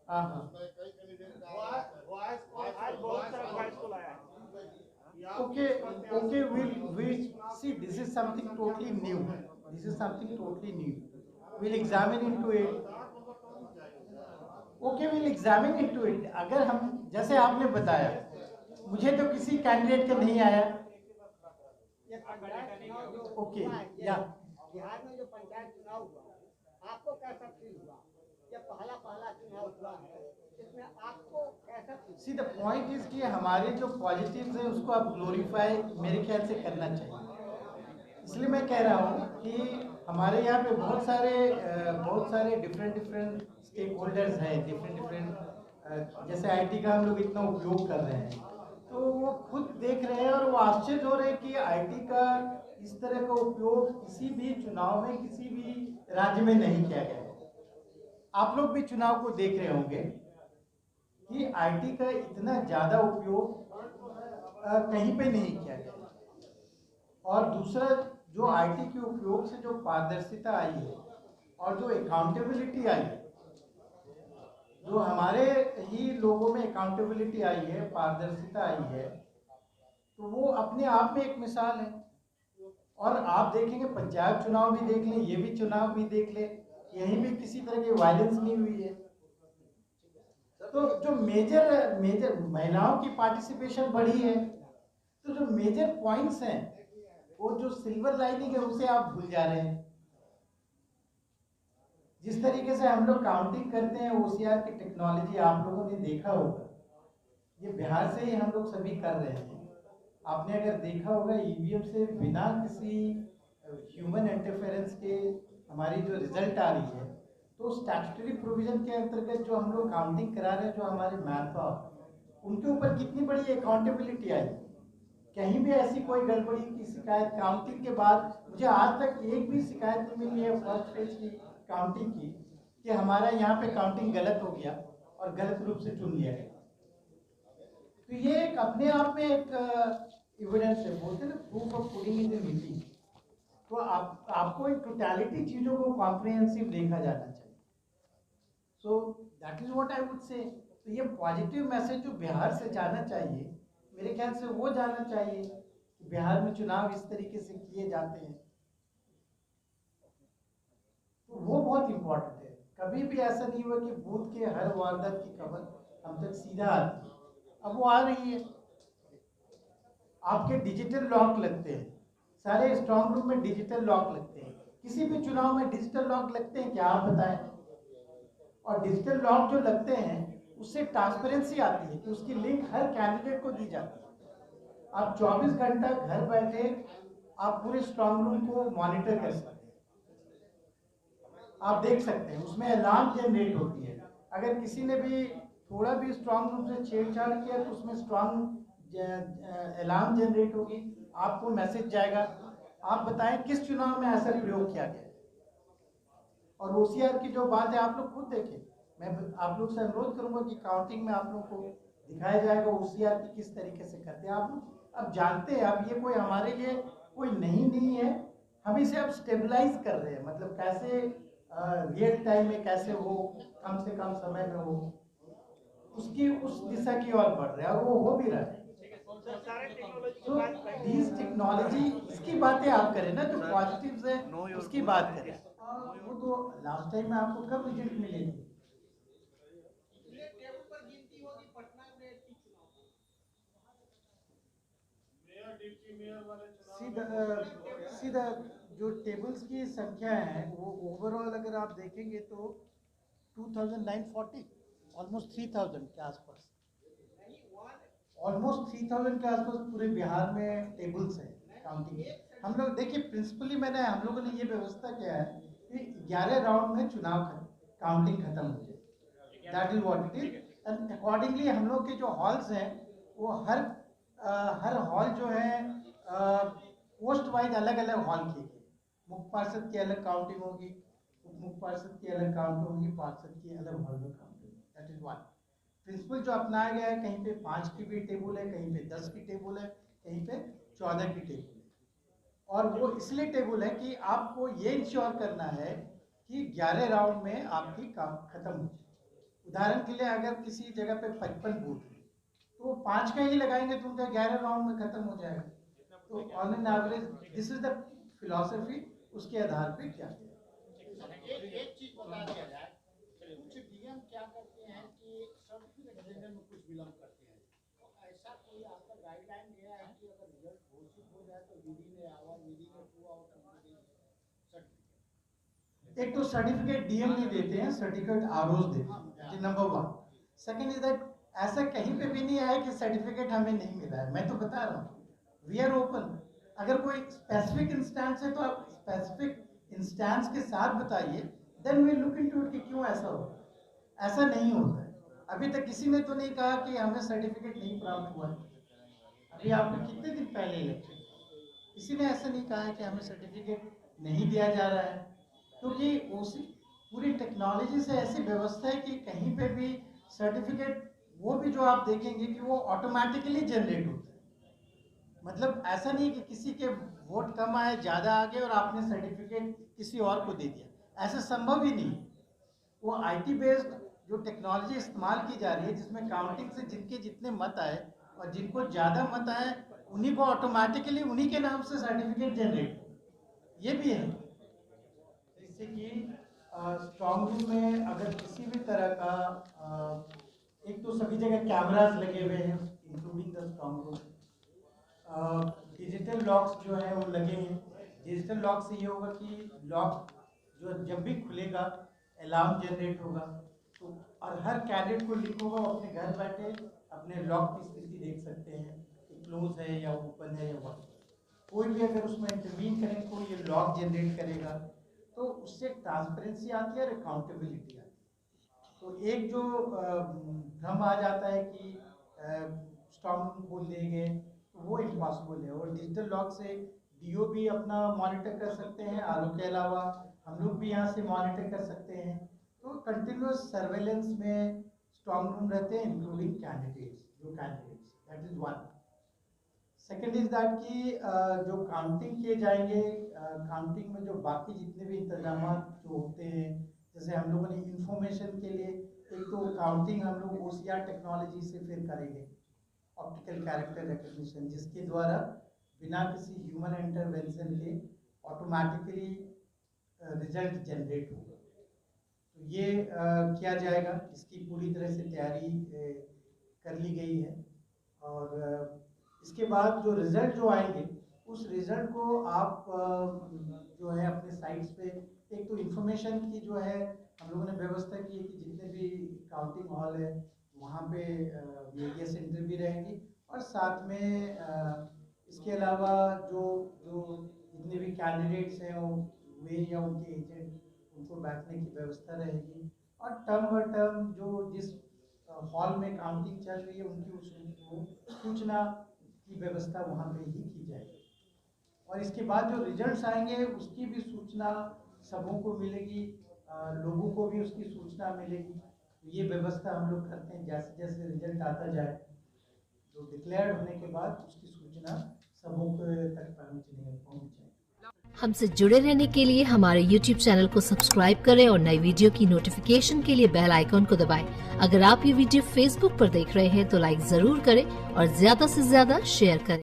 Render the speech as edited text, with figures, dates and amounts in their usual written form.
हाँ हाँ। Okay, okay, we see this is something totally new. This is something totally new. We'll examine into it. Okay, we'll examine into it. अगर हम जैसे आपने बताया, मुझे तो किसी कैंडिडेट का नहीं आया। ओके, या बिहार में जो पंचायत चुनाव हुआ, आपको कैसा फील हुआ? ये पहला पहला चुनाव हुआ है, इसमें आपको कैसा feel? See the point is कि हमारे जो पॉजिटिव्स हैं उसको आप ग्लोरीफाई मेरे ख्याल से करना चाहिए। इसलिए मैं कह रहा हूँ कि हमारे यहाँ पे बहुत सारे डिफरेंट स्टेक होल्डर्स हैं, डिफरेंट जैसे आईटी का हम लोग इतना उपयोग कर रहे हैं, तो वो खुद देख रहे हैं और वो आश्चर्य हो रहे हैं कि आईटी का इस तरह का उपयोग किसी भी चुनाव में किसी भी राज्य में नहीं किया गया है। आप लोग भी चुनाव को देख रहे होंगे कि आईटी का इतना ज़्यादा उपयोग कहीं पे नहीं किया गया। और दूसरा, जो आईटी के उपयोग से जो पारदर्शिता आई है और जो अकाउंटेबिलिटी आई है, जो हमारे ही लोगों में अकाउंटेबिलिटी आई है, पारदर्शिता आई है, तो वो अपने आप में एक मिसाल है। और आप देखेंगे पंचायत चुनाव भी देख लें, ये भी चुनाव भी देख लें, यहीं भी किसी तरह की वायलेंस नहीं हुई है। तो जो मेजर महिलाओं की पार्टिसिपेशन बढ़ी है, तो जो मेजर पॉइंट्स हैं, वो जो सिल्वर लाइनिंग है उसे आप भूल जा रहे हैं। जिस तरीके से हम लोग काउंटिंग करते हैं, ओसीआर की टेक्नोलॉजी आप लोगों ने देखा होगा, ये बिहार से ही हम लोग सभी कर रहे हैं। आपने अगर देखा होगा ईवीएम से बिना किसी ह्यूमन इंटरफेरेंस के हमारी जो रिजल्ट आ रही है, तो स्टैट्यूटरी प्रोविजन के अंतर्गत जो हम लोग काउंटिंग करा रहे हैं, जो हमारे मैन पावर, उनके ऊपर कितनी बड़ी अकाउंटेबिलिटी आई। कहीं भी ऐसी कोई गड़बड़ी की शिकायत काउंटिंग के बाद, मुझे आज तक एक भी शिकायत नहीं मिली है फर्स्ट फेज की काउंटिंग की कि हमारा यहाँ पे काउंटिंग गलत हो गया और गलत रूप से चुन लिया गया। तो ये एक अपने आप में एक एविडेंस है, बोलते हैं ना, proof of pudding in the meeting. तो आपको एक टोटलिटी चीज़ों को कॉम्प्रिहेंसिव देखा जाना चाहिए। So that is what I would say. तो ये पॉजिटिव मैसेज जो बिहार से जाना चाहिए, मेरे ख्याल से वो जाना चाहिए कि बिहार में चुनाव इस तरीके से किए जाते हैं, तो वो बहुत इम्पोर्टेंट है। कभी भी ऐसा नहीं हुआ कि बूथ के हर वारदात की खबर हम तक सीधा आती है। अब वो आ रही है। आपके डिजिटल लॉक लगते हैं, सारे स्ट्रांग रूम में डिजिटल लॉक लगते हैं। किसी भी चुनाव में डिजिटल लॉक लगते हैं क्या, आप बताएं? और डिजिटल लॉक जो लगते हैं उससे ट्रांसपेरेंसी आती है कि उसकी लिंक हर कैंडिडेट को दी जाती है। आप 24 घंटा घर बैठे आप पूरे स्ट्रांग रूम को मॉनिटर कर सकते हैं। आप देख सकते हैं उसमें अलार्म जनरेट होती है। अगर किसी ने भी थोड़ा भी स्ट्रांग रूम से छेड़छाड़ किया तो उसमें स्ट्रांग अलार्म जनरेट होगी, आपको मैसेज जाएगा। आप बताएं किस चुनाव में ऐसा प्रयोग किया गया? और ओसीआर की जो बात है आप लोग खुद देखें। मैं आप लोग से अनुरोध करूंगा कि काउंटिंग में आप लोग को दिखाया जाएगा ओसीआर की किस तरीके से करते हैं। आप लोग अब जानते हैं, अब ये कोई हमारे लिए कोई नहीं है। हम इसे अब स्टेबलाइज कर रहे हैं, मतलब कैसे रियल टाइम में कैसे हो, कम से कम समय में हो, उसकी उस दिशा की ओर बढ़ रहे हैं और वो हो भी रहा है। तो दीज टेक्नोलॉजी, इसकी बातें आप करें ना, जो पॉजिटिव्स है उसकी बात करें। वो तो लास्ट टाइम में आपको कब रिजल्ट मिलेगी? सीधा जो टेबल्स की संख्या है वो ओवरऑल अगर आप देखेंगे तो 2940, ऑलमोस्ट 3000 के आसपास, ऑलमोस्ट 3000 के आसपास पूरे बिहार में टेबल्स हैं काउंटिंग। हम लोग देखिए, प्रिंसिपली हम लोगों ने ये व्यवस्था किया है कि 11 राउंड में चुनाव काउंटिंग खत्म हो जाए। That is what it is. And accordingly हम लोग के जो हॉल्स हैं वो हर हॉल जो है पोस्ट वाइज अलग अलग हॉल किए गए। मुख्य पार्षद की अलग काउंटिंग होगी, उप मुख्य पार्षद की अलग काउंटिंग होगी, पार्षद की अलग हॉल में counting. That is one principle जो अपनाया गया है। कहीं पे 5 की भी टेबल है, कहीं पे 10 की टेबल है, कहीं पे 14 की टेबल है। और वो इसलिए टेबल है कि आपको ये इंश्योर करना है कि 11 राउंड में आपकी काम खत्म हो जाए। उदाहरण के लिए अगर किसी जगह पे 55 बूथ है तो वो 5 का ही लगाएंगे तो उनका 11 राउंड में खत्म हो जाएगा। तो on an average this is the philosophy, उसके आधार पे क्या है। एक चीज बता दिया जाए, कुछ डीएम क्या करते हैं कि सर्टिफिकेट देने में कुछ विलम्ब करते हैं, तो ऐसा कोई आपका गाइडलाइन गया है कि अगर रिजल्ट घोषित हो जाए तो within a hour, within a 2 hour certificate? एक तो सर्टिफिकेट डीएम नहीं देते हैं, सर्टिफिकेट आरओज देते हैं, ये नंबर 1। सेकंड इज दैट ऐसा कहीं पे भी नहीं आया कि सर्टिफिकेट हमें नहीं मिला है। मैं तो बता रहा हूँ वी आर ओपन। अगर कोई स्पेसिफिक इंस्टेंस है तो आप स्पेसिफिक इंस्टेंस के साथ बताइए, then we look into it कि क्यों ऐसा होगा। ऐसा नहीं होता है। अभी तक किसी ने तो नहीं कहा कि हमें सर्टिफिकेट नहीं प्राप्त हुआ है। अभी आपको कितने दिन पहले इलेक्शन, किसी ने ऐसा नहीं कहा है कि हमें सर्टिफिकेट नहीं दिया जा रहा है, क्योंकि उसी पूरी टेक्नोलॉजी से ऐसी व्यवस्था है कि कहीं पे भी सर्टिफिकेट वो भी जो आप देखेंगे कि वो ऑटोमेटिकली जनरेट होता है। मतलब ऐसा नहीं कि किसी के वोट कम आए, ज़्यादा आ गए और आपने सर्टिफिकेट किसी और को दे दिया, ऐसा संभव ही नहीं। वो आईटी बेस्ड जो टेक्नोलॉजी इस्तेमाल की जा रही है, जिसमें काउंटिंग से जिनके जितने मत आए और जिनको ज़्यादा मत आए उन्हीं को ऑटोमेटिकली उन्हीं के नाम से सर्टिफिकेट जनरेट, ये भी है। जैसे कि स्ट्रॉन्ग रूम में अगर किसी भी तरह का एक तो सभी जगह कैमरास लगे हुए हैं including the strong room. Digital locks जो है वो लगे हैं। डिजिटल लॉक से ये होगा कि लॉक जो जब भी खुलेगा अलार्म जनरेट होगा, तो और हर कैंडिडेट को लिंक होगा, वो अपने घर बैठे अपने लॉक की स्थिति देख सकते हैं कि क्लोज है या ओपन है या व्हाट। कोई भी अगर उसमें इंटरवीन करेंगे तो ये लॉक जनरेट करेगा, तो उससे ट्रांसपेरेंसी आती है और अकाउंटेबिलिटी आती है। तो एक जो भ्रम आ जाता है कि स्ट्रॉन्ग रूम खोल देंगे तो वो इम्पॉसिबल है। और डिजिटल लॉक से डीओ भी अपना मॉनिटर कर सकते हैं, आरओ के अलावा हम लोग भी यहाँ से मॉनिटर कर सकते हैं। तो कंटिन्यूस सर्वेलेंस में स्ट्रॉन्ग रूम रहते हैं including candidates, that is 1। Second is that कि जो काउंटिंग किए जाएंगे, काउंटिंग में जो बाकी जितने भी इंतजाम जो होते हैं, जैसे हम लोगों ने इंफॉर्मेशन के लिए एक तो काउंटिंग हम लोग OCR टेक्नोलॉजी से फिर करेंगे, ऑप्टिकल कैरेक्टर रिकग्निशन, जिसके द्वारा बिना किसी ह्यूमन इंटरवेंशन के ऑटोमेटिकली रिजल्ट जनरेट होगा। तो ये किया जाएगा, इसकी पूरी तरह से तैयारी कर ली गई है। और इसके बाद जो रिजल्ट जो आएंगे उस रिजल्ट को आप जो है अपने साइट्स पे एक तो इंफॉर्मेशन की जो है हम लोगों ने व्यवस्था की है कि जितने भी काउंटिंग हॉल है वहाँ पे मीडिया सेंटर भी रहेंगी, और साथ में इसके अलावा जो जो जितने भी कैंडिडेट्स हैं वे या उनके एजेंट, उनको बैठने की व्यवस्था रहेगी। और टर्म ब टर्म जो जिस हॉल में काउंटिंग चल रही है उनकी सूचना की व्यवस्था वहाँ पे ही की जाएगी। और इसके बाद जो रिजल्ट्स आएंगे उसकी भी सूचना सबों को मिलेगी, लोगों को भी उसकी सूचना मिलेगी। ये व्यवस्था हम लोग करते हैं, जैसे जैसे रिजल्ट आता जाए तो डिक्लेयर होने के बाद उसकी सूचना सबों को तक पहुँच जाए। हमसे जुड़े रहने के लिए हमारे YouTube चैनल को सब्सक्राइब करें और नई वीडियो की नोटिफिकेशन के लिए बेल आइकॉन को दबाएं। अगर आप ये वीडियो Facebook पर देख रहे हैं तो लाइक जरूर करें और ज्यादा से ज्यादा शेयर करें।